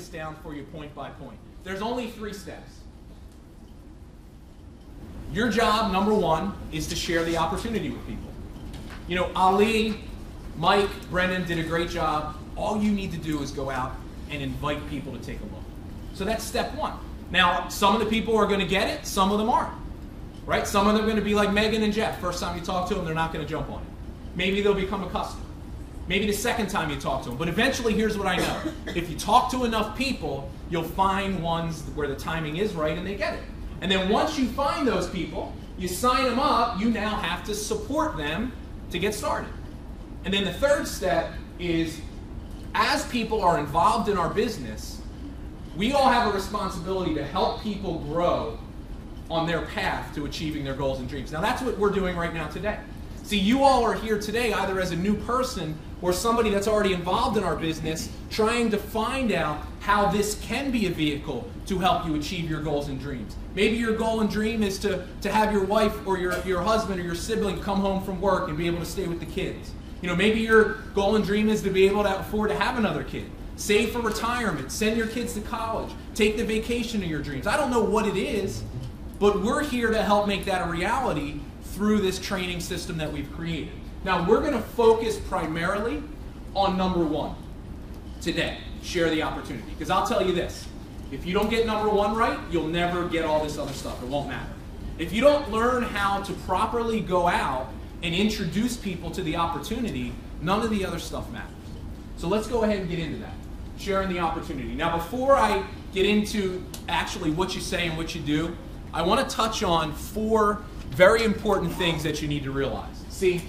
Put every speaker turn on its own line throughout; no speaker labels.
this down for you point by point. There's only 3 steps. Your job, number 1, is to share the opportunity with people. You know, Ali, Mike, Brennan did a great job. All you need to do is go out and invite people to take a look. So that's step 1. Now, some of the people are going to get it, some of them aren't. Right? Some of them are going to be like Megan and Jeff. First time you talk to them, they're not going to jump on it. Maybe they'll become a customer. Maybe the second time you talk to them. But eventually, here's what I know. If you talk to enough people, you'll find ones where the timing is right and they get it. And then once you find those people, you sign them up, you now have to support them to get started. And then the third step is, as people are involved in our business, we all have a responsibility to help people grow on their path to achieving their goals and dreams. Now that's what we're doing right now today. See, you all are here today either as a new person or somebody that's already involved in our business trying to find out how this can be a vehicle to help you achieve your goals and dreams. Maybe your goal and dream is to have your wife or your husband or your sibling come home from work and be able to stay with the kids. You know, maybe your goal and dream is to be able to afford to have another kid. Save for retirement, send your kids to college, take the vacation of your dreams. I don't know what it is, but we're here to help make that a reality through this training system that we've created. Now, we're going to focus primarily on number 1 today, share the opportunity. Because I'll tell you this, if you don't get number 1 right, you'll never get all this other stuff. It won't matter. If you don't learn how to properly go out and introduce people to the opportunity, none of the other stuff matters. So let's go ahead and get into that, sharing the opportunity. Now, before I get into actually what you say and what you do, I want to touch on 4 very important things that you need to realize. See,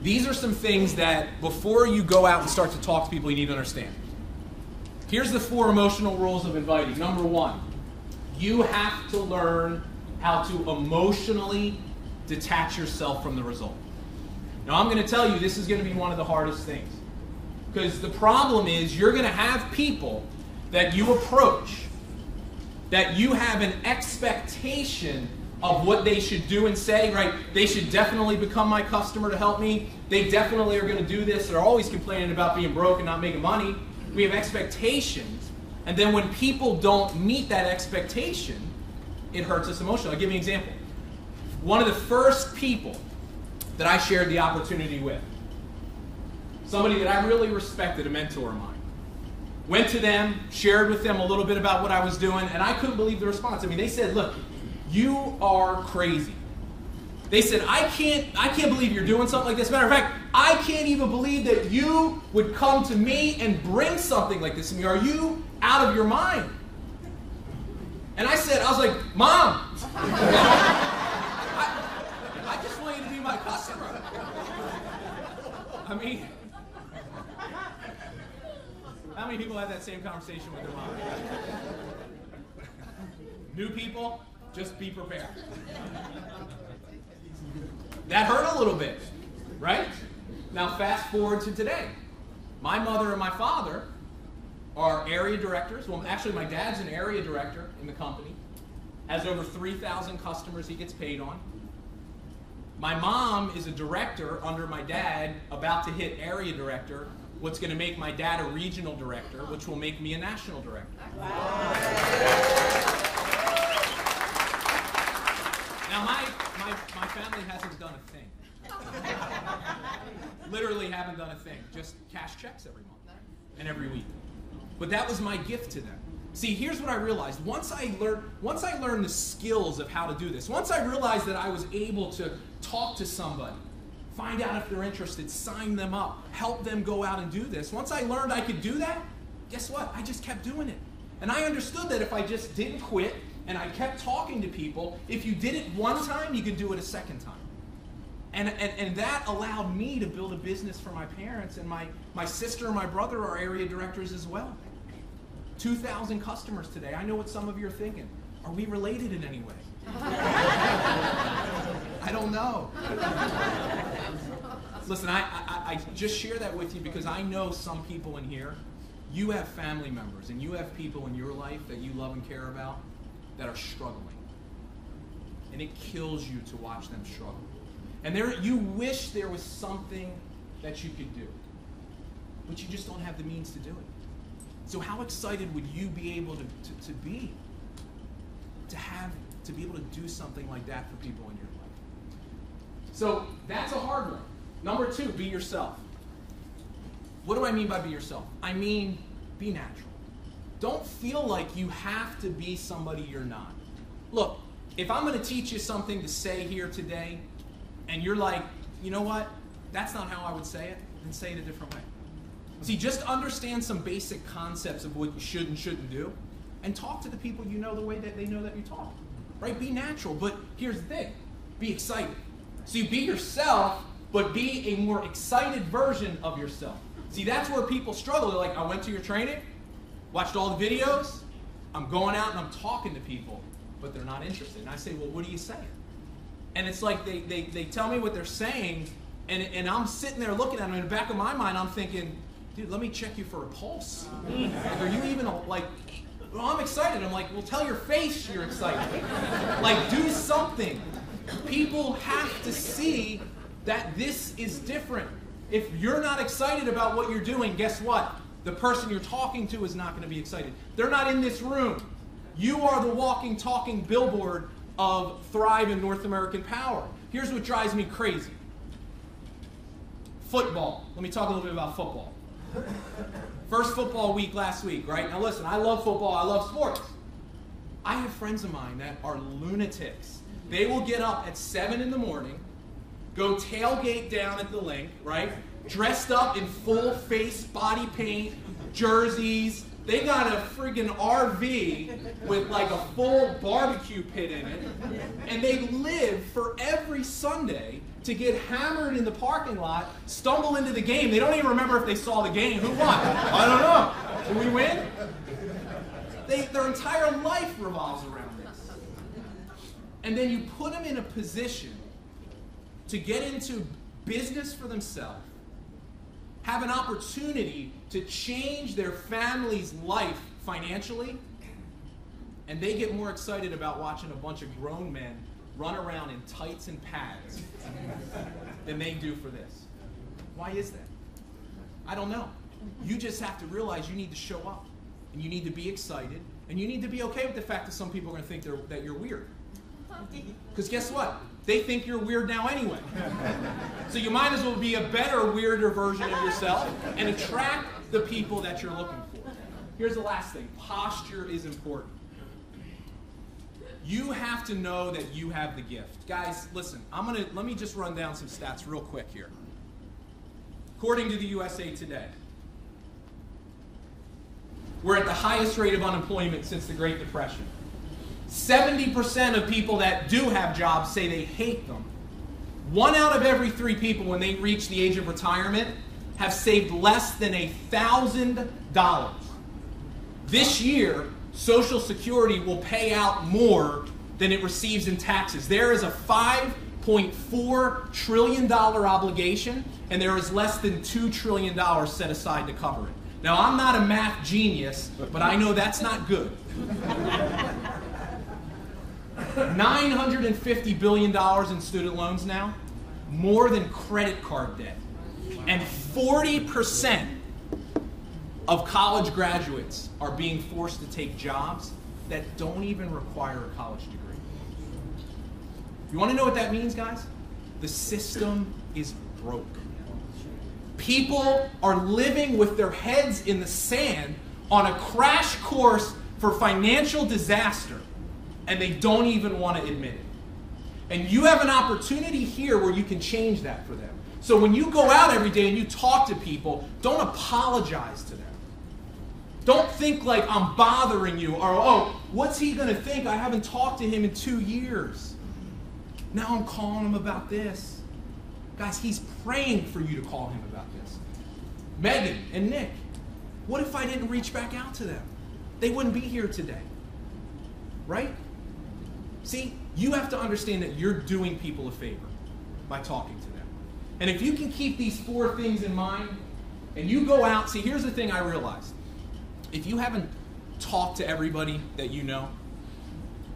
these are some things that before you go out and start to talk to people, you need to understand. Here's the 4 emotional rules of inviting. Number 1, you have to learn how to emotionally detach yourself from the result. Now, I'm going to tell you this is going to be one of the hardest things. Because the problem is you're going to have people that you approach that you have an expectation of what they should do and say, right? They should definitely become my customer to help me. They definitely are going to do this. They're always complaining about being broke and not making money. We have expectations. And then when people don't meet that expectation, it hurts us emotionally. I'll give you an example. One of the first people that I shared the opportunity with, somebody that I really respected, a mentor of mine, went to them, shared with them a little bit about what I was doing, and I couldn't believe the response. I mean, they said, look, you are crazy. They said, I can't believe you're doing something like this. Matter of fact, I can't even believe that you would come to me and bring something like this to me. Are you out of your mind? And I was like, Mom, I just want you to be my customer. I mean, how many people have that same conversation with their mom? New people, just be prepared. That hurt a little bit, right? Now fast forward to today. My mother and my father are area directors. Well, actually my dad's an area director in the company. Has over 3,000 customers he gets paid on. My mom is a director under my dad, about to hit area director, what's going to make my dad a regional director, which will make me a national director. Wow. Now my family hasn't done a thing. Literally haven't done a thing. Just cash checks every month and every week. But that was my gift to them. See, here's what I realized. Once I learned the skills of how to do this, once I realized that I was able to talk to somebody, find out if they're interested, sign them up, help them go out and do this. Once I learned I could do that, guess what? I just kept doing it. And I understood that if I just didn't quit and I kept talking to people, if you did it one time, you could do it a second time. And that allowed me to build a business for my parents, and my sister and my brother are area directors as well. 2,000 customers today. I know what some of you are thinking. Are we related in any way? I don't know. Listen, I just share that with you because I know some people in here, you have family members and you have people in your life that you love and care about that are struggling. And it kills you to watch them struggle. And you wish there was something that you could do. but you just don't have the means to do it. So how excited would you be able to be able to do something like that for people in your life? So that's a hard one. Number 2, be yourself. What do I mean by be yourself? I mean, be natural. Don't feel like you have to be somebody you're not. Look, if I'm going to teach you something to say here today, and you're like, you know what, that's not how I would say it, then say it a different way. See, just understand some basic concepts of what you should and shouldn't do, and talk to the people you know the way that they know that you talk. Right? Be natural, but here's the thing. Be excited. So you be yourself, but be a more excited version of yourself. See, that's where people struggle. They're like, I went to your training, watched all the videos, I'm going out and I'm talking to people, but they're not interested. And I say, well, what are you saying? And it's like they tell me what they're saying, and I'm sitting there looking at them. In the back of my mind, I'm thinking, dude, let me check you for a pulse. Like, are you even, like, well, I'm excited. I'm like, well, tell your face you're excited. Like, do something. People have to see that this is different. If you're not excited about what you're doing, guess what? The person you're talking to is not going to be excited. They're not in this room. You are the walking, talking billboard of Thrive and North American Power. Here's what drives me crazy. Football. Let me talk a little bit about football. First football week last week, right? Now listen, I love football. I love sports. I have friends of mine that are lunatics. They will get up at 7 in the morning, go tailgate down at the link, right? Dressed up in full face body paint, jerseys. They got a friggin' RV with like a full barbecue pit in it. And they live for every Sunday to get hammered in the parking lot, stumble into the game. They don't even remember if they saw the game. Who won? I don't know. Did we win? Their entire life revolves around this. And then you put them in a position to get into business for themselves, have an opportunity to change their family's life financially, and they get more excited about watching a bunch of grown men run around in tights and pads than they do for this. Why is that? I don't know. You just have to realize you need to show up, and you need to be excited, and you need to be okay with the fact that some people are going to think that you're weird. Because guess what? They think you're weird now anyway. So you might as well be a better, weirder version of yourself and attract the people that you're looking for. Here's the last thing. Posture is important. You have to know that you have the gift. Guys, listen, let me just run down some stats real quick here. According to the USA Today, we're at the highest rate of unemployment since the Great Depression. 70% of people that do have jobs say they hate them. 1 out of every 3 people, when they reach the age of retirement, have saved less than $1,000. This year, Social Security will pay out more than it receives in taxes. There is a $5.4 trillion obligation, and there is less than $2 trillion set aside to cover it. Now, I'm not a math genius, but I know that's not good. $950 billion in student loans now, more than credit card debt. And 40% of college graduates are being forced to take jobs that don't even require a college degree. You want to know what that means, guys? The system is broke. People are living with their heads in the sand on a crash course for financial disaster, and they don't even want to admit it. And you have an opportunity here where you can change that for them. So when you go out every day and you talk to people, don't apologize to them. Don't think like I'm bothering you, or, oh, what's he going to think? I haven't talked to him in 2 years. Now I'm calling him about this. Guys, he's praying for you to call him about this. Megan and Nick, what if I didn't reach back out to them? They wouldn't be here today. Right? See, you have to understand that you're doing people a favor by talking to them. And if you can keep these 4 things in mind, and you go out, see, here's the thing I realized. If you haven't talked to everybody that you know,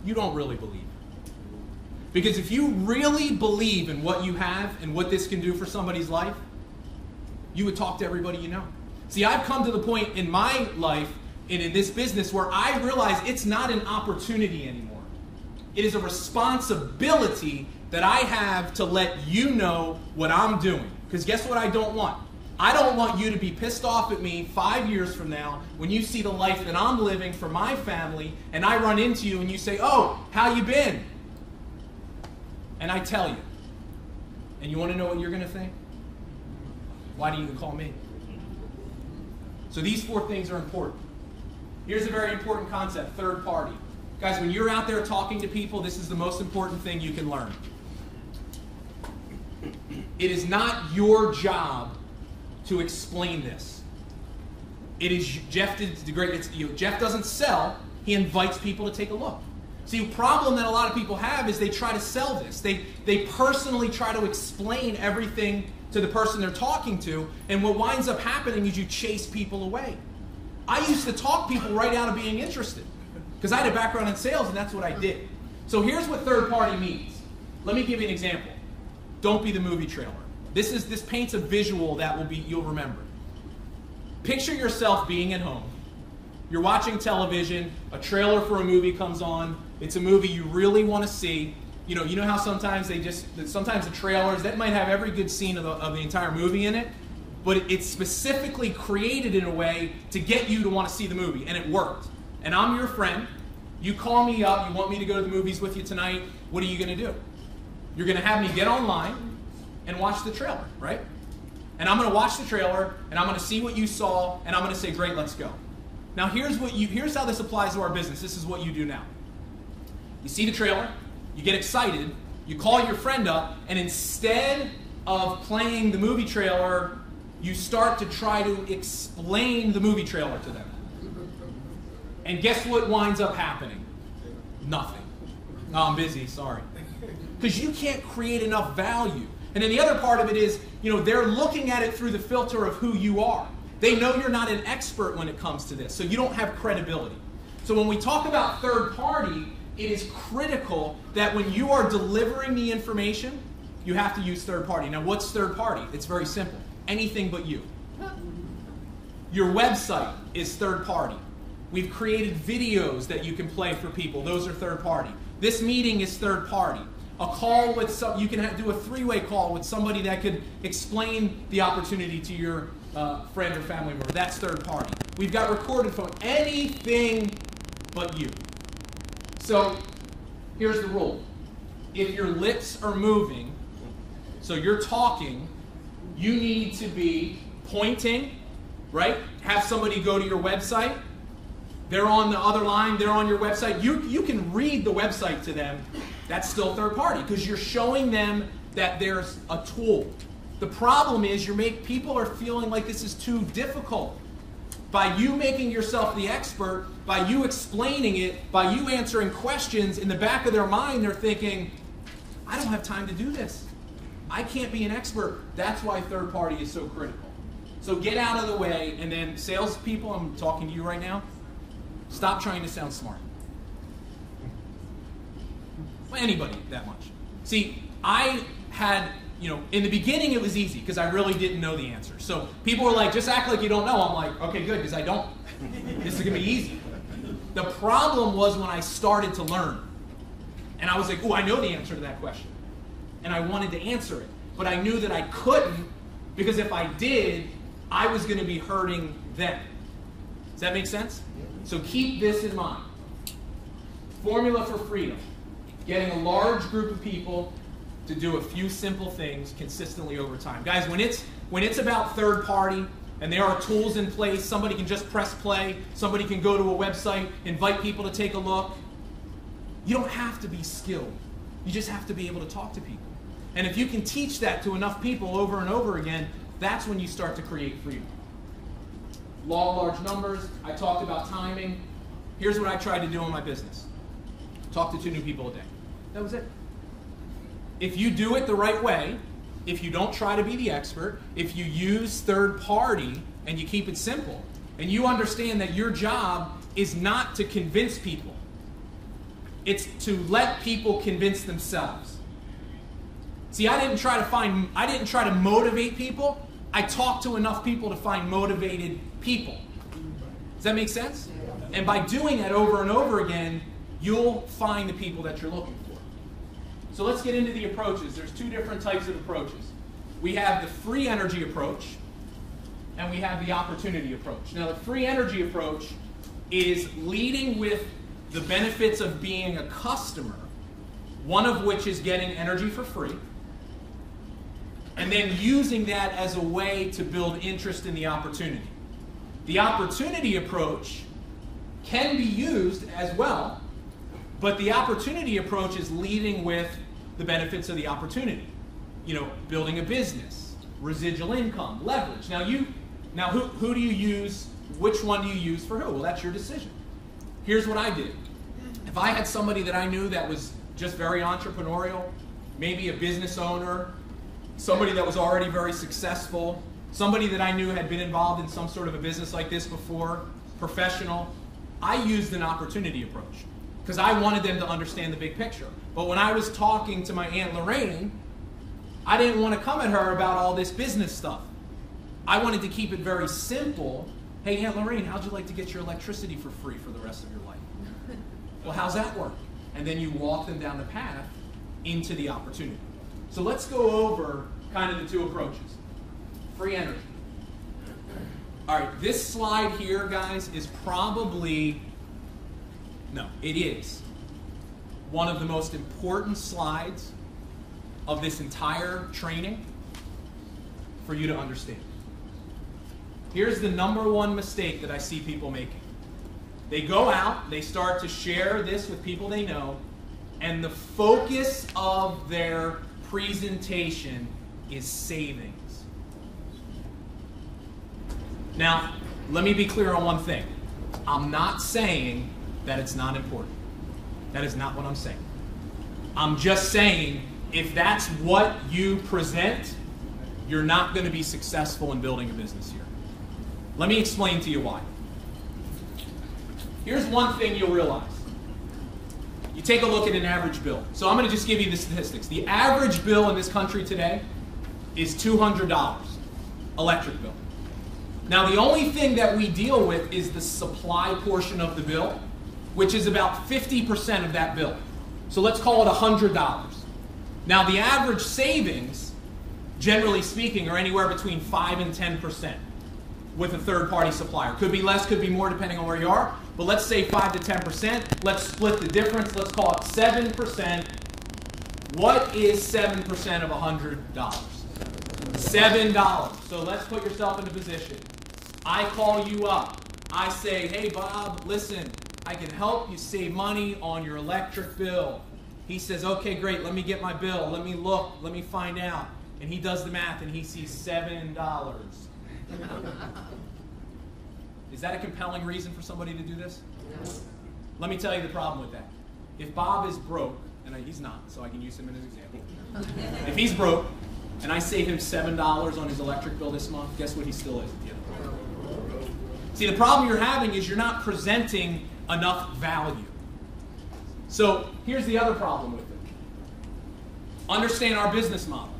you don't really believe. Because if you really believe in what you have and what this can do for somebody's life, you would talk to everybody you know. See, I've come to the point in my life and in this business where I realize it's not an opportunity anymore. It is a responsibility that I have to let you know what I'm doing. Because guess what I don't want? I don't want you to be pissed off at me 5 years from now when you see the life that I'm living for my family and I run into you and you say, oh, how you been? And I tell you. And you want to know what you're going to think? Why do you even call me? So these 4 things are important. Here's a very important concept, third party. Guys, when you're out there talking to people, this is the most important thing you can learn. It is not your job to explain this. It is Jeff doesn't sell, he invites people to take a look. See, the problem that a lot of people have is they try to sell this. They personally try to explain everything to the person they're talking to, and what winds up happening is you chase people away. I used to talk people right out of being interested because I had a background in sales and that's what I did. So here's what third party means. Let me give you an example. Don't be the movie trailer. This paints a visual that you'll remember. Picture yourself being at home. You're watching television, a trailer for a movie comes on. It's a movie you really want to see. You know how sometimes the trailers, that might have every good scene of the entire movie in it, but it's specifically created in a way to get you to want to see the movie, and it worked. And I'm your friend. You call me up, you want me to go to the movies with you tonight. What are you going to do? You're going to have me get online and watch the trailer, right? And I'm going to watch the trailer, and I'm going to see what you saw, and I'm going to say, great, let's go. Now here's how this applies to our business. This is what you do now. You see the trailer, you get excited, you call your friend up, and instead of playing the movie trailer, you start to try to explain the movie trailer to them. And guess what winds up happening? Nothing. Oh, I'm busy, sorry. Because you can't create enough value. And then the other part of it is, they're looking at it through the filter of who you are. They know you're not an expert when it comes to this, so you don't have credibility. So when we talk about third party, it is critical that when you are delivering the information, you have to use third party. Now, what's third party? It's very simple. Anything but you. Your website is third party. We've created videos that you can play for people. Those are third party. This meeting is third party. A call with you can do a 3-way call with somebody that could explain the opportunity to your friend or family member. That's third party. We've got recorded phone. Anything but you. So here's the rule. If your lips are moving, so you're talking, you need to be pointing, right? Have somebody go to your website. They're on the other line. They're on your website. You can read the website to them. That's still third party because you're showing them that there's a tool. The problem is people are feeling like this is too difficult. By you making yourself the expert, by you explaining it, by you answering questions, in the back of their mind they're thinking, I don't have time to do this. I can't be an expert. That's why third party is so critical. So get out of the way, and then salespeople, I'm talking to you right now, stop trying to sound smart. Well, anybody that much. See, I had, in the beginning it was easy because I really didn't know the answer. So people were like, just act like you don't know. I'm like, okay, good, because I don't. This is going to be easy. The problem was when I started to learn. And I was like, oh, I know the answer to that question. And I wanted to answer it. But I knew that I couldn't because if I did, I was going to be hurting them. Does that make sense? So keep this in mind. Formula for freedom. Getting a large group of people to do a few simple things consistently over time. Guys, when it's about third party and there are tools in place, somebody can just press play, somebody can go to a website, invite people to take a look. You don't have to be skilled. You just have to be able to talk to people. And if you can teach that to enough people over and over again, that's when you start to create freedom. Law of large numbers. I talked about timing. Here's what I tried to do in my business. Talk to 2 new people a day. That was it. If you do it the right way, if you don't try to be the expert, if you use third party and you keep it simple, and you understand that your job is not to convince people, it's to let people convince themselves. See, I didn't try to motivate people. I talk to enough people to find motivated people. Does that make sense? And by doing that over and over again, you'll find the people that you're looking for. So let's get into the approaches. There's two different types of approaches. We have the free energy approach, and we have the opportunity approach. Now, the free energy approach is leading with the benefits of being a customer, one of which is getting energy for free, and then using that as a way to build interest in the opportunity. The opportunity approach can be used as well, but the opportunity approach is leading with the benefits of the opportunity. You know, building a business, residual income, leverage. Now who do you use, which one do you use for who? Well, that's your decision. Here's what I did. If I had somebody that I knew that was just very entrepreneurial, maybe a business owner, somebody that was already very successful, somebody that I knew had been involved in some sort of a business like this before, professional, I used an opportunity approach because I wanted them to understand the big picture. But when I was talking to my Aunt Lorraine, I didn't want to come at her about all this business stuff. I wanted to keep it very simple. Hey, Aunt Lorraine, how'd you like to get your electricity for free for the rest of your life? Well, how's that work? And then you walk them down the path into the opportunity. So let's go over kind of the two approaches. Free energy. All right, this slide here, guys, is probably, no, it is one of the most important slides of this entire training for you to understand. Here's the #1 mistake that I see people making. They go out, they start to share this with people they know, and the focus of their presentation is savings. Now, let me be clear on one thing. I'm not saying that it's not important. That is not what I'm saying. I'm just saying if that's what you present, you're not going to be successful in building a business here. Let me explain to you why. Here's one thing you'll realize. You take a look at an average bill. So I'm going to just give you the statistics. The average bill in this country today is $200, electric bill. Now, the only thing that we deal with is the supply portion of the bill, which is about 50% of that bill. So let's call it $100. Now, the average savings, generally speaking, are anywhere between 5 and 10% with a third-party supplier. Could be less, could be more, depending on where you are. But let's say 5 to 10%. Let's split the difference. Let's call it 7%. What is 7% of $100? $7. So let's put yourself in a position. I call you up. I say, hey, Bob, listen, I can help you save money on your electric bill. He says, okay, great, let me get my bill. Let me look. Let me find out. And he does the math, and he sees $7. Is that a compelling reason for somebody to do this? No. Let me tell you the problem with that. If Bob is broke, and he's not, so I can use him as an example. If he's broke, and I save him $7 on his electric bill this month, guess what he still is at the end of the month? See, the problem you're having is you're not presenting enough value. So here's the other problem with it. Understand our business model.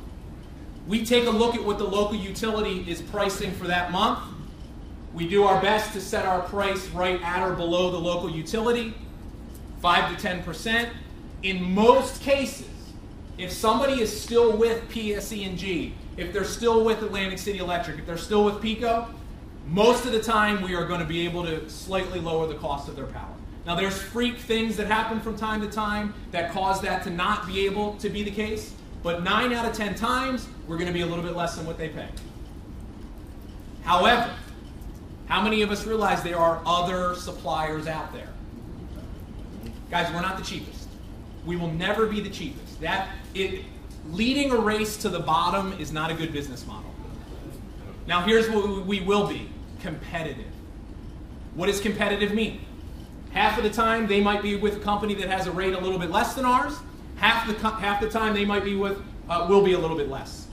We take a look at what the local utility is pricing for that month. We do our best to set our price right at or below the local utility, 5 to 10%. In most cases, if somebody is still with PSE&G, if they're still with Atlantic City Electric, if they're still with PECO, most of the time we are going to be able to slightly lower the cost of their power. Now, there's freak things that happen from time to time that cause that to not be able to be the case, but 9 out of 10 times, we're going to be a little bit less than what they pay. However, how many of us realize there are other suppliers out there? Guys, we're not the cheapest. We will never be the cheapest. Leading a race to the bottom is not a good business model. Now, here's what we will be: competitive. What does competitive mean? Half of the time, they might be with a company that has a rate a little bit less than ours. Half the time, they might be with, will be a little bit less.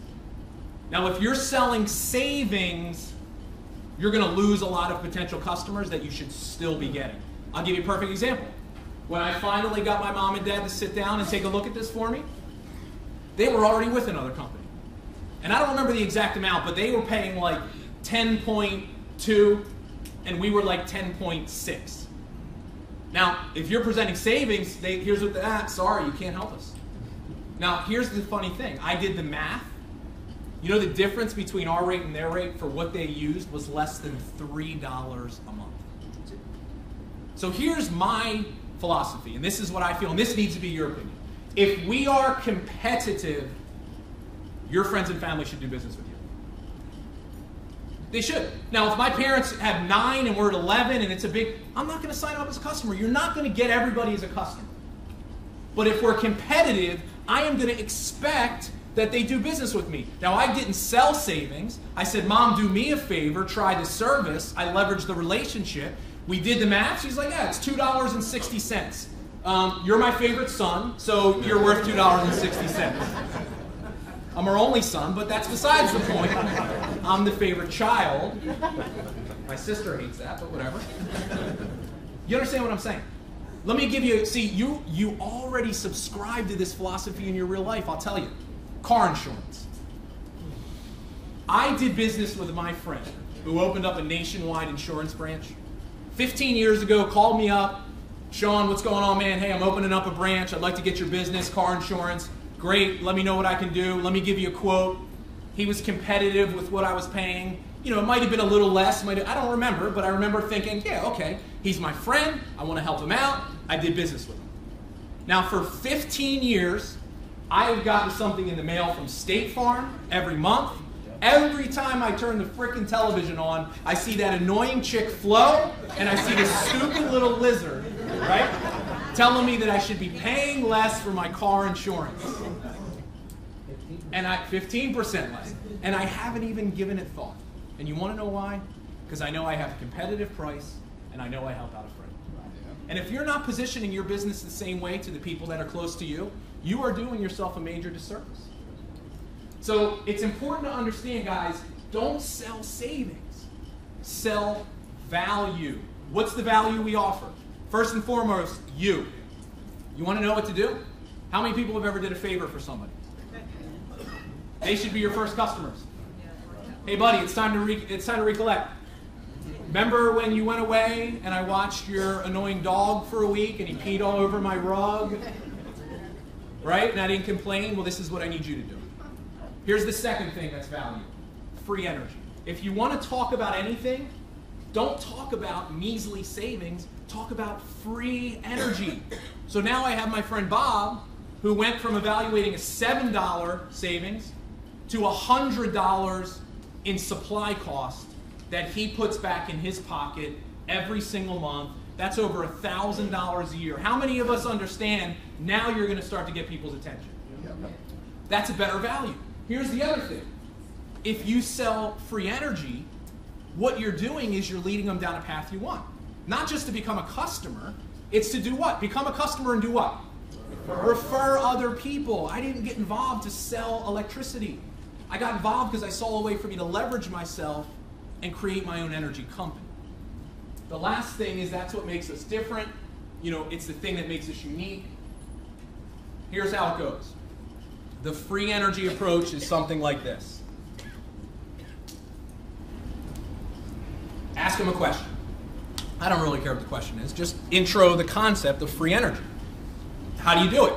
Now, if you're selling savings, you're going to lose a lot of potential customers that you should still be getting. I'll give you a perfect example. When I finally got my mom and dad to sit down and take a look at this for me, they were already with another company. And I don't remember the exact amount, but they were paying like 10.2 and we were like 10.6. Now, if you're presenting savings, here's what sorry, you can't help us. Now, here's the funny thing. I did the math. You know the difference between our rate and their rate for what they used was less than $3 a month. So here's my philosophy, and this is what I feel, and this needs to be your opinion. If we are competitive, your friends and family should do business with you. They should. Now, if my parents have 9 and we're at 11 and it's a big, I'm not going to sign up as a customer. You're not going to get everybody as a customer. But if we're competitive, I am going to expect that they do business with me. Now, I didn't sell savings. I said, Mom, do me a favor, try the service. I leveraged the relationship. We did the math. She's like, yeah, it's $2.60. You're my favorite son, so you're worth $2.60. I'm her only son, but that's besides the point. I'm the favorite child. My sister hates that, but whatever. You understand what I'm saying? Let me give you, see, you already subscribe to this philosophy in your real life, I'll tell you. Car insurance. I did business with my friend who opened up a nationwide insurance branch. 15 years ago, called me up. Sean, what's going on, man? Hey, I'm opening up a branch. I'd like to get your business, car insurance. Great, let me know what I can do. Let me give you a quote. He was competitive with what I was paying. You know, it might have been a little less. I don't remember, but I remember thinking, yeah, okay, he's my friend. I want to help him out. I did business with him. Now, for 15 years, I have gotten something in the mail from State Farm every month. Every time I turn the frickin' television on, I see that annoying chick Flo, and I see this stupid little lizard, right, telling me that I should be paying less for my car insurance. And 15% less. And I haven't even given it thought. And you want to know why? Because I know I have a competitive price, and I know I help out a friend. And if you're not positioning your business the same way to the people that are close to you, you are doing yourself a major disservice. So it's important to understand, guys, don't sell savings. Sell value. What's the value we offer? First and foremost, you. You want to know what to do? How many people have ever did a favor for somebody? They should be your first customers. Hey, buddy, it's time to recollect. Remember when you went away and I watched your annoying dog for a week and he peed all over my rug? Right? And I didn't complain? Well, this is what I need you to do. Here's the second thing that's value. Free energy. If you want to talk about anything, don't talk about measly savings. Talk about free energy. So now I have my friend Bob, who went from evaluating a $7 savings to $100 in supply cost that he puts back in his pocket every single month. That's over $1,000 a year. How many of us understand now you're going to start to get people's attention? That's a better value. Here's the other thing. If you sell free energy, what you're doing is you're leading them down a path you want. Not just to become a customer, it's to do what? Become a customer and do what? Refer other people. I didn't get involved to sell electricity. I got involved because I saw a way for me to leverage myself and create my own energy company. The last thing is that's what makes us different. You know, it's the thing that makes us unique. Here's how it goes. The free energy approach is something like this. Ask them a question. I don't really care what the question is. Just intro the concept of free energy. How do you do it?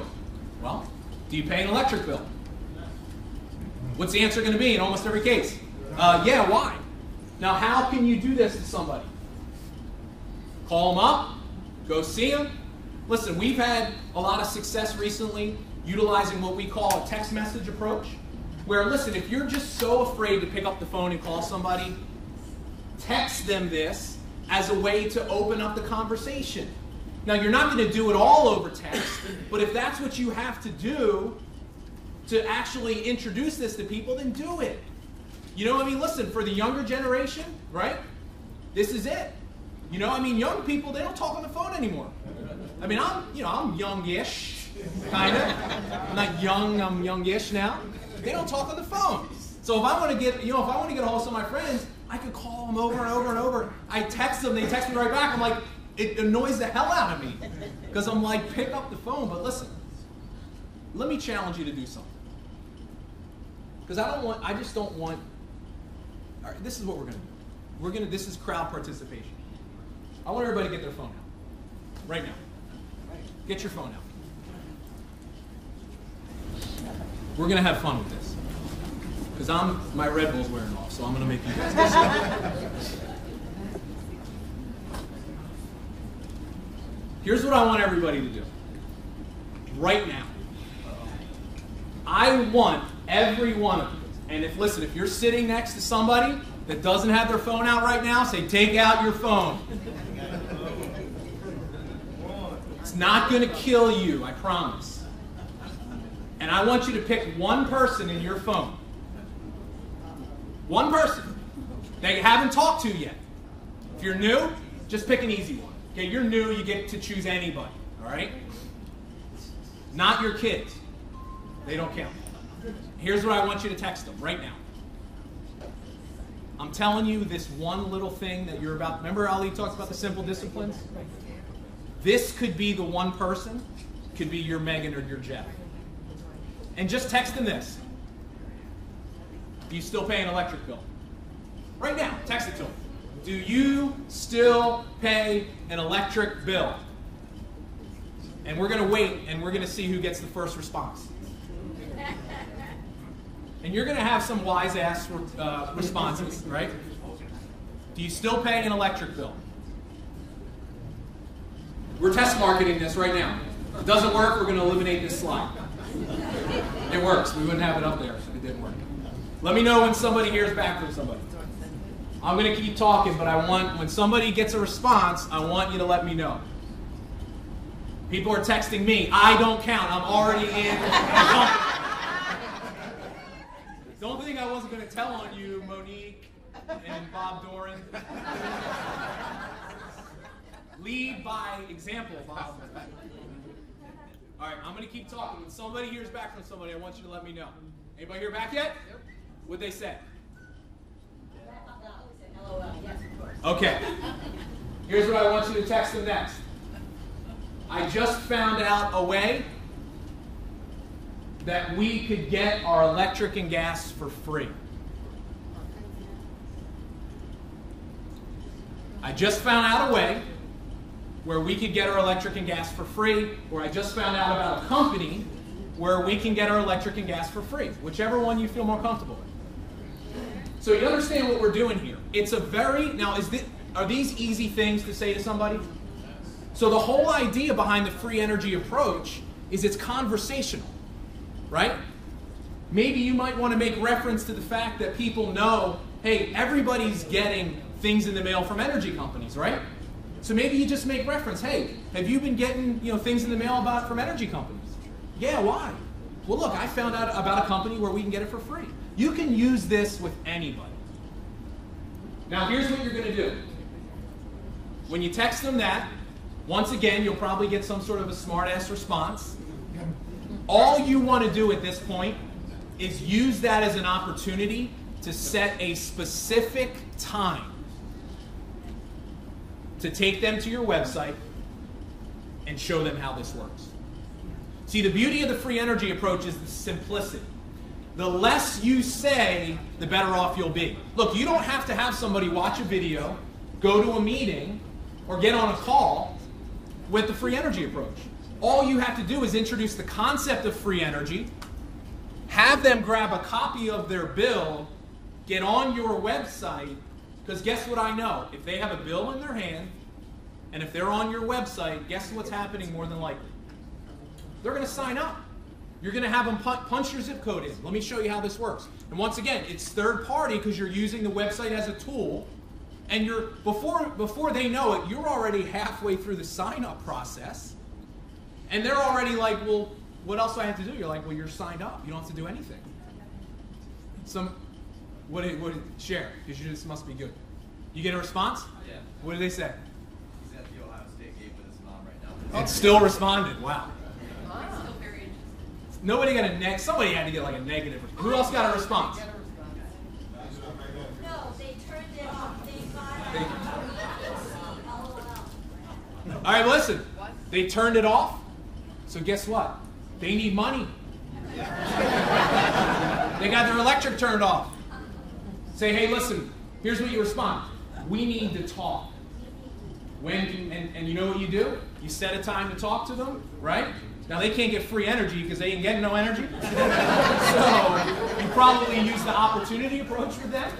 Well, do you pay an electric bill? What's the answer going to be in almost every case? Yeah, why? Now, how can you do this to somebody? Call them up, go see them. Listen, we've had a lot of success recently utilizing what we call a text message approach, where, listen, if you're just so afraid to pick up the phone and call somebody, text them this as a way to open up the conversation. Now, you're not going to do it all over text, but if that's what you have to do to actually introduce this to people, then do it. You know what I mean? Listen, for the younger generation, right? This is it. You know, I mean, young people, they don't talk on the phone anymore. I mean, I'm youngish, kind of. I'm not young, I'm youngish now. They don't talk on the phone. So if I want to get, if I want to get a hold of some of my friends, I could call them over and over and over. I text them, they text me right back. I'm like, it annoys the hell out of me. Because I'm like, pick up the phone. But listen, let me challenge you to do something. Because I just don't want, all right, this is what we're going to do. This is crowd participation. I want everybody to get their phone out. Right now. Get your phone out. We're going to have fun with this. Because my Red Bull's wearing off, so I'm going to make you guys listen. Here's what I want everybody to do. Right now. I want every one of you, and if you're sitting next to somebody that doesn't have their phone out right now, say, take out your phone. It's not going to kill you, I promise. And I want you to pick one person in your phone. One person that you haven't talked to yet. If you're new, just pick an easy one. Okay, you're new, you get to choose anybody, all right? Not your kids. They don't count. Here's what I want you to text them right now. I'm telling you this one little thing that you're about. Remember Ali talks about the simple disciplines? This could be the one person. Could be your Megan or your Jeff. And just text them this. Do you still pay an electric bill? Right now, text it to them. Do you still pay an electric bill? And we're going to wait and we're going to see who gets the first response. And you're going to have some wise-ass responses, right? Do you still pay an electric bill? We're test marketing this right now. If it doesn't work, we're going to eliminate this slide. It works. We wouldn't have it up there if it didn't work. Let me know when somebody hears back from somebody. I'm going to keep talking, but when somebody gets a response, I want you to let me know. People are texting me. I don't count. I'm already in. Don't think I wasn't going to tell on you, Monique and Bob Doran. Lead by example, Bob. All right, I'm going to keep talking. When somebody hears back from somebody, I want you to let me know. Anybody hear back yet? What'd they say? Okay. Here's what I want you to text them next. I just found out a way that we could get our electric and gas for free. I just found out a way where we could get our electric and gas for free, or I just found out about a company where we can get our electric and gas for free, whichever one you feel more comfortable with. So you understand what we're doing here. It's a are these easy things to say to somebody? So the whole idea behind the free energy approach is it's conversational. Right? Maybe you might want to make reference to the fact that people know, hey, everybody's getting things in the mail from energy companies, right? So maybe you just make reference, hey, have you been getting things in the mail from energy companies? Yeah, why? Well, look, I found out about a company where we can get it for free. You can use this with anybody. Now, here's what you're going to do. When you text them that, once again, you'll probably get some sort of a smart-ass response. All you want to do at this point is use that as an opportunity to set a specific time to take them to your website and show them how this works. See, the beauty of the free energy approach is the simplicity. The less you say, the better off you'll be. Look, you don't have to have somebody watch a video, go to a meeting, or get on a call with the free energy approach. All you have to do is introduce the concept of free energy, have them grab a copy of their bill, get on your website, because guess what I know? If they have a bill in their hand, and if they're on your website, guess what's happening more than likely? They're going to sign up. You're going to have them punch your zip code in. Let me show you how this works. And once again, it's third party because you're using the website as a tool. And before they know it, you're already halfway through the sign-up process. And they're already like, well, what else do I have to do? You're like, well, you're signed up. You don't have to do anything. Share, because this must be good. You get a response?
Yeah.
What did they say?
He's at the Ohio State game with his mom right now.
It still responded. Wow.
It's still very interesting.
Nobody got a somebody had to get like a negative. Who else got a response?
No, they turned it off.
All right, listen. They turned it off. So guess what? They need money. They got their electric turned off. Say, hey, listen, here's what you respond. We need to talk. And you know what you do? You set a time to talk to them, right? Now, they can't get free energy because they ain't getting no energy. So you probably use the opportunity approach with them.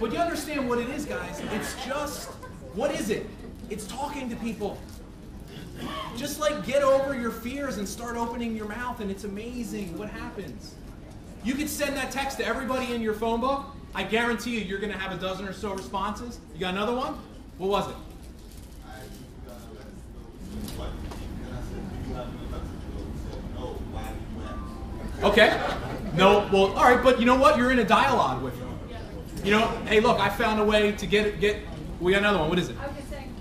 But you understand what it is, guys. It's just, what is it? It's talking to people. Just like get over your fears and start opening your mouth, and it's amazing what happens. You could send that text to everybody in your phone book. I guarantee you, you're going to have a dozen or so responses. You got another one? What was it? Okay. No, well, all right, but you know what? You're in a dialogue with them. You know, hey, look, I found a way to get, we got another one. What is it?
I was just saying,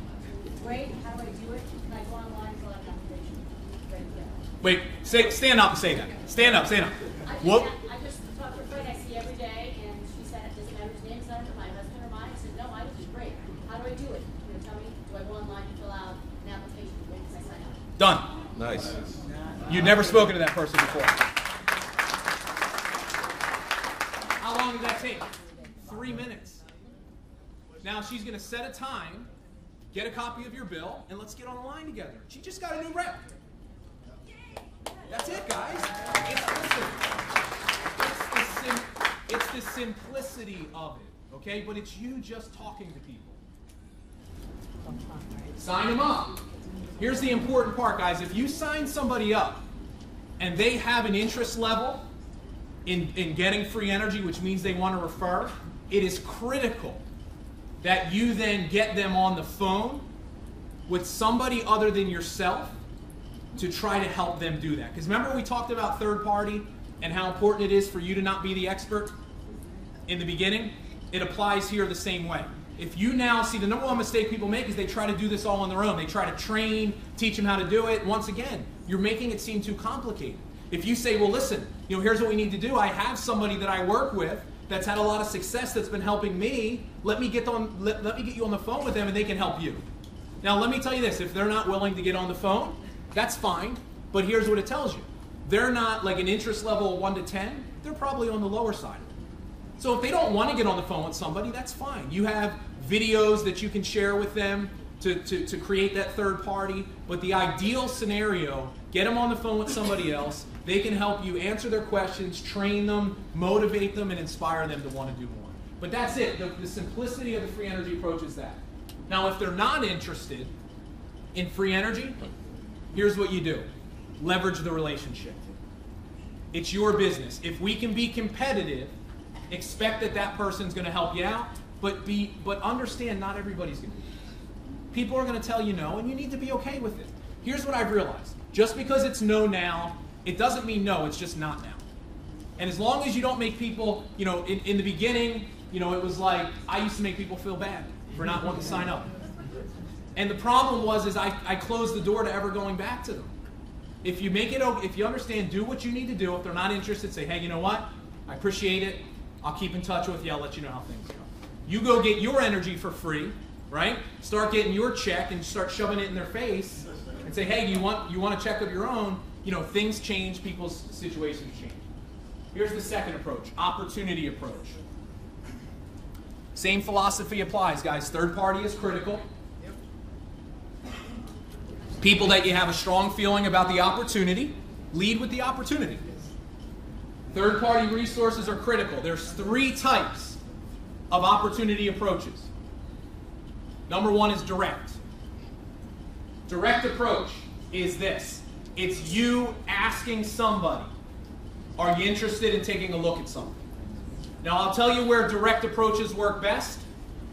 wait, how do I do it? Can I go online, fill out an application? Ready to go.
Wait, stand up and say that. Stand up. What?
I just talked to a friend I see every day, and she said, it doesn't matter his name, it's not my husband or mine. I said, no, I do great. How do I do it? You know, tell me, do I go online and fill out an application? When can I sign up?
Done.
Nice.
You've never spoken to that person before. How long did that take? 3 minutes. Now she's going to set a time, get a copy of your bill, and let's get on the line together. She just got a new rep. That's it, guys. It's the simplicity of it, okay? But it's you just talking to people. Sign them up. Here's the important part, guys. If you sign somebody up and they have an interest level in getting free energy, which means they want to refer, it is critical that you then get them on the phone with somebody other than yourself to try to help them do that. Because remember we talked about third party and how important it is for you to not be the expert in the beginning? It applies here the same way. If you now see, the number one mistake people make is they try to do this all on their own. They try to train, teach them how to do it. Once again, you're making it seem too complicated. If you say, well, listen, you know, here's what we need to do. I have somebody that I work with that's had a lot of success that's been helping me. Let me get you on the phone with them and they can help you. Now, let me tell you this. If they're not willing to get on the phone, that's fine. But here's what it tells you. They're not like an interest level of 1 to 10. They're probably on the lower side. So if they don't want to get on the phone with somebody, that's fine. You have videos that you can share with them to create that third party. But the ideal scenario, get them on the phone with somebody else. They can help you answer their questions, train them, motivate them, and inspire them to want to do more. But that's it. The simplicity of the free energy approach is that. Now, if they're not interested in free energy, here's what you do. Leverage the relationship. It's your business. If we can be competitive, expect that that person's going to help you out, but understand not everybody's going to be. People are going to tell you no, and you need to be okay with it. Here's what I've realized. Just because it's no now, it doesn't mean no, it's just not now. And as long as you don't make people, you know, in the beginning, you know, it was like, I used to make people feel bad for not wanting to sign up. And the problem was I closed the door to ever going back to them. If you make it, if you understand, do what you need to do. If they're not interested, say, hey, you know what? I appreciate it. I'll keep in touch with you. I'll let you know how things go. You go get your energy for free, right? Start getting your check and start shoving it in their face and say, hey, you want a check of your own? You know, things change, people's situations change. Here's the second approach, opportunity approach. Same philosophy applies, guys. Third party is critical. People that you have a strong feeling about the opportunity, lead with the opportunity. Third party resources are critical. There's 3 types of opportunity approaches. Number 1 is direct. Direct approach is this. It's you asking somebody, are you interested in taking a look at something? Now, I'll tell you where direct approaches work best.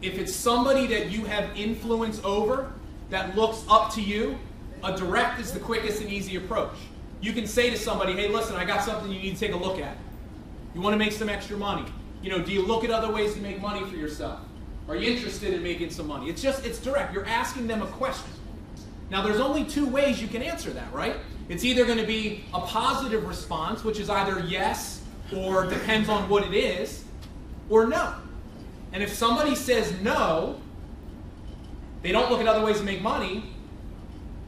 If it's somebody that you have influence over, that looks up to you, a direct is the quickest and easy approach. You can say to somebody, hey, listen, I got something you need to take a look at. You want to make some extra money. You know, do you look at other ways to make money for yourself? Are you interested in making some money? It's direct. You're asking them a question. Now, there's only 2 ways you can answer that, right? It's either going to be a positive response, which is either yes or depends on what it is, or no. And if somebody says no, they don't look at other ways to make money,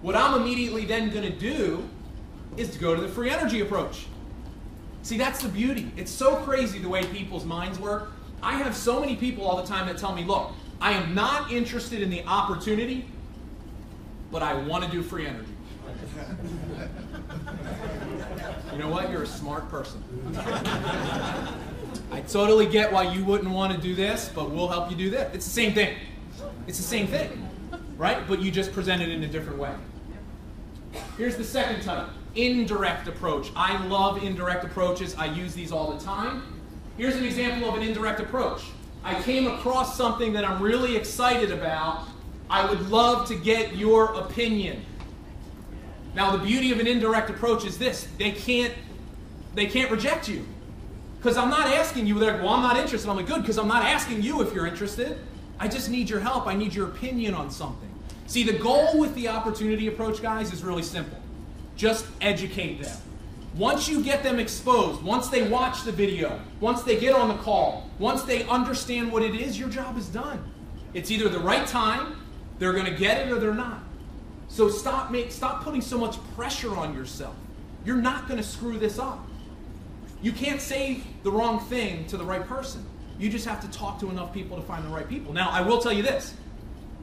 what I'm immediately then going to do is to go to the free energy approach. See, that's the beauty. It's so crazy the way people's minds work. I have so many people all the time that tell me, look, I am not interested in the opportunity, but I want to do free energy. You know what? You're a smart person. I totally get why you wouldn't want to do this, but we'll help you do this. It's the same thing. It's the same thing, right? But you just present it in a different way. Here's the second type, indirect approach. I love indirect approaches. I use these all the time. Here's an example of an indirect approach. I came across something that I'm really excited about. I would love to get your opinion. Now, the beauty of an indirect approach is this. They can't reject you. Because I'm not asking you, they're like, well, I'm not interested. I'm like, good, because I'm not asking you if you're interested. I just need your help. I need your opinion on something. See, the goal with the opportunity approach, guys, is really simple. Just educate them. Once you get them exposed, once they watch the video, once they get on the call, once they understand what it is, your job is done. It's either the right time, they're going to get it, or they're not. So stop putting so much pressure on yourself. You're not going to screw this up. You can't say the wrong thing to the right person. You just have to talk to enough people to find the right people. Now, I will tell you this.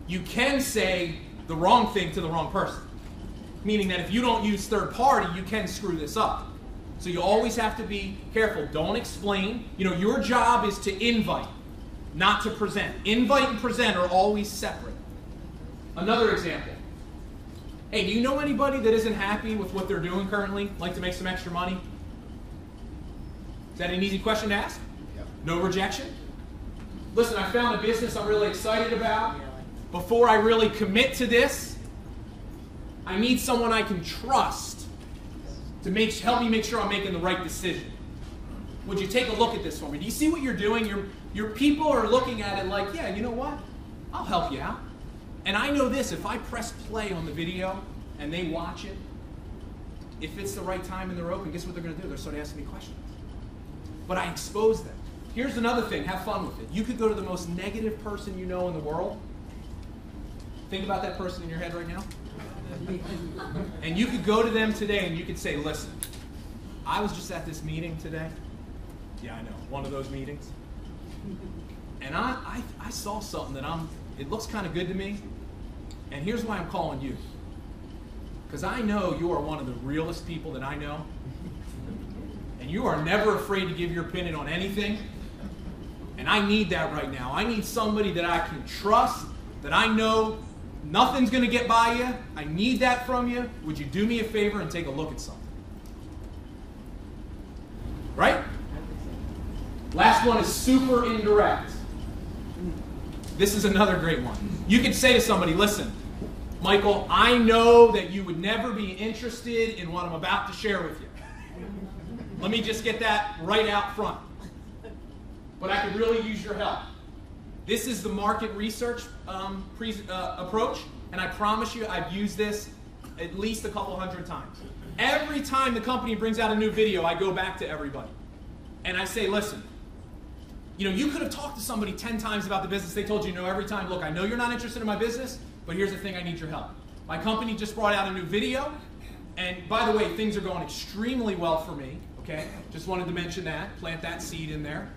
You can say the wrong thing to the wrong person. Meaning that if you don't use third party, you can screw this up. So you always have to be careful. Don't explain. You know, your job is to invite, not to present. Invite and present are always separate. Another example. Hey, do you know anybody that isn't happy with what they're doing currently? Like to make some extra money? Is that an easy question to ask? Yep. No rejection? Listen, I found a business I'm really excited about. Before I really commit to this, I need someone I can trust to help me make sure I'm making the right decision. Would you take a look at this for me? Do you see what you're doing? Your people are looking at it like, yeah, you know what? I'll help you out. And I know this, if I press play on the video and they watch it, if it's the right time and they're open, guess what they're going to do? They'll start asking me questions. But I expose them. Here's another thing, have fun with it. You could go to the most negative person you know in the world. Think about that person in your head right now. And you could go to them today and you could say, listen, I was just at this meeting today. Yeah, I know, one of those meetings. And I saw something that it looks kind of good to me. And here's why I'm calling you. Because I know you are one of the realest people that I know. And you are never afraid to give your opinion on anything. And I need that right now. I need somebody that I can trust, that I know nothing's going to get by you. I need that from you. Would you do me a favor and take a look at something? Right? Last one is super indirect. This is another great one. You could say to somebody, listen, Michael, I know that you would never be interested in what I'm about to share with you. Let me just get that right out front. But I could really use your help. This is the market research approach, and I promise you I've used this at least a couple hundred times. Every time the company brings out a new video, I go back to everybody. And I say, listen, you know, you could have talked to somebody 10 times about the business. They told you no every time. Look, I know you're not interested in my business, but here's the thing, I need your help. My company just brought out a new video, and by the way, things are going extremely well for me, okay? Just wanted to mention that, plant that seed in there.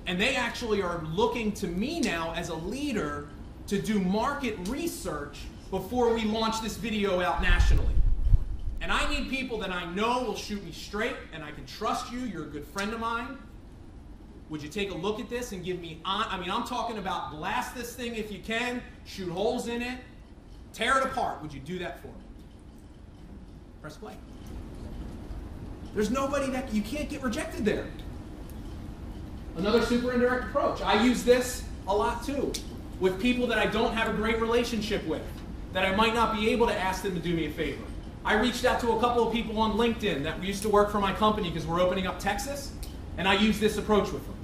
And they actually are looking to me now as a leader to do market research before we launch this video out nationally. And I need people that I know will shoot me straight, and I can trust you. You're a good friend of mine. Would you take a look at this and give me, I'm talking about blast this thing if you can, shoot holes in it, tear it apart. Would you do that for me? Press play. There's nobody that, you can't get rejected there. Another super indirect approach. I use this a lot too, with people that I don't have a great relationship with, that I might not be able to ask them to do me a favor. I reached out to a couple of people on LinkedIn that used to work for my company because we're opening up Texas, and I used this approach with them.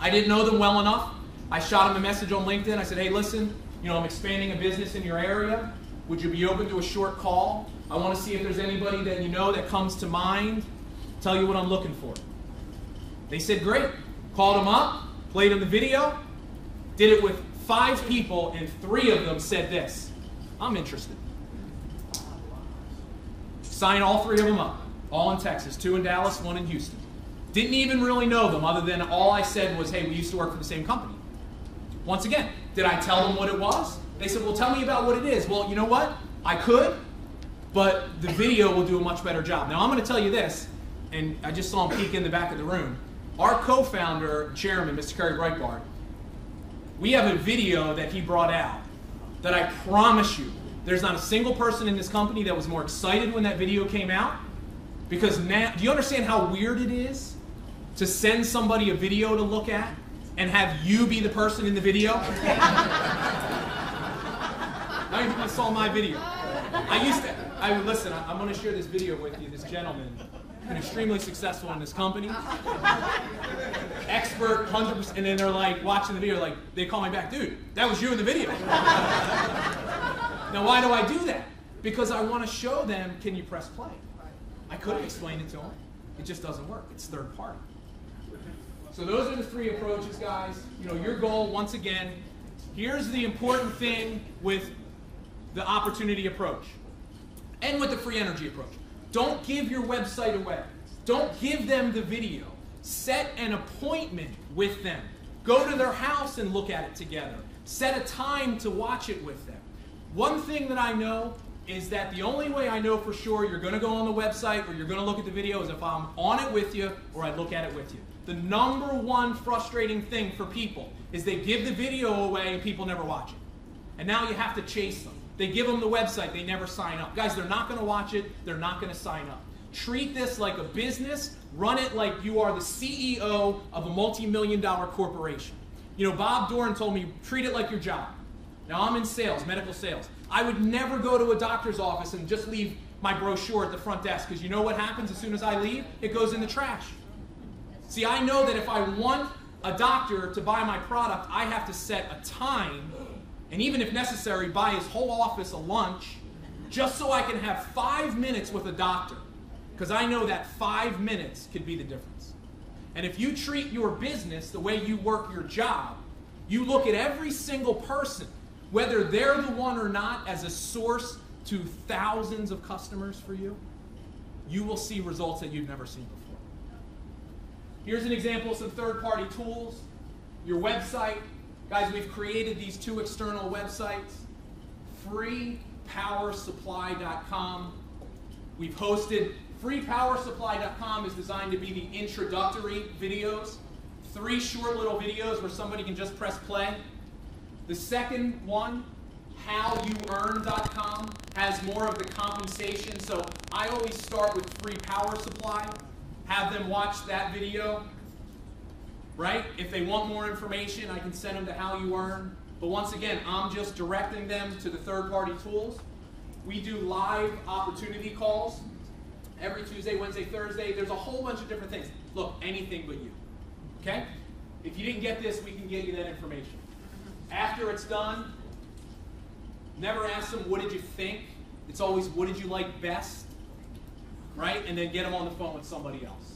I didn't know them well enough. I shot them a message on LinkedIn. I said, hey, listen, you know, I'm expanding a business in your area. Would you be open to a short call? I want to see if there's anybody that you know that comes to mind. Tell you what I'm looking for. They said, great. Called them up, played them the video, did it with 5 people, and 3 of them said this, I'm interested. Sign all 3 of them up, all in Texas, 2 in Dallas, 1 in Houston. Didn't even really know them other than all I said was, hey, we used to work for the same company. Once again, did I tell them what it was? They said, well, tell me about what it is. Well, you know what? I could, but the video will do a much better job. Now, I'm going to tell you this, and I just saw him peek in the back of the room. Our co-founder, chairman, Mr. Kerry Breitbart, we have a video that he brought out that I promise you, there's not a single person in this company that was more excited when that video came out. Because now, do you understand how weird it is to send somebody a video to look at and have you be the person in the video? Now you saw my video. Listen, I'm going to share this video with you. This gentleman, been extremely successful in this company. Expert, 100%, and then they're like watching the video, like they call me back, dude, that was you in the video. Now why do I do that? Because I want to show them, can you press play? I could have explained it to them. It just doesn't work. It's third party. So those are the 3 approaches, guys. You know, your goal, once again, here's the important thing with the opportunity approach and with the free energy approach. Don't give your website away. Don't give them the video. Set an appointment with them. Go to their house and look at it together. Set a time to watch it with them. One thing that I know is that the only way I know for sure you're going to go on the website or you're going to look at the video is if I'm on it with you or I look at it with you. The number one frustrating thing for people is they give the video away and people never watch it. And now you have to chase them. They give them the website, they never sign up. Guys, they're not going to watch it, they're not going to sign up. Treat this like a business, run it like you are the CEO of a multi-million-dollar corporation. You know, Bob Doran told me, treat it like your job. Now, I'm in sales, medical sales. I would never go to a doctor's office and just leave my brochure at the front desk, because you know what happens as soon as I leave? It goes in the trash. See, I know that if I want a doctor to buy my product, I have to set a time, and even if necessary, buy his whole office a lunch, just so I can have 5 minutes with a doctor, because I know that 5 minutes could be the difference. And if you treat your business the way you work your job, you look at every single person, whether they're the one or not, as a source to thousands of customers for you, you will see results that you've never seen before. Here's an example of some third-party tools. Your website. Guys, we've created these 2 external websites. freepowersupply.com. We've hosted. freepowersupply.com is designed to be the introductory videos. 3 short little videos where somebody can just press play. The second one, howyouearn.com, has more of the compensation. So I always start with Free Power Supply. Have them watch that video, right? If they want more information, I can send them to How You Earn. But once again, I'm just directing them to the third-party tools. We do live opportunity calls every Tuesday, Wednesday, Thursday. There's a whole bunch of different things. Look, anything but you, okay? If you didn't get this, we can get you that information. After it's done, never ask them, what did you think? It's always, what did you like best? Right? And then get them on the phone with somebody else.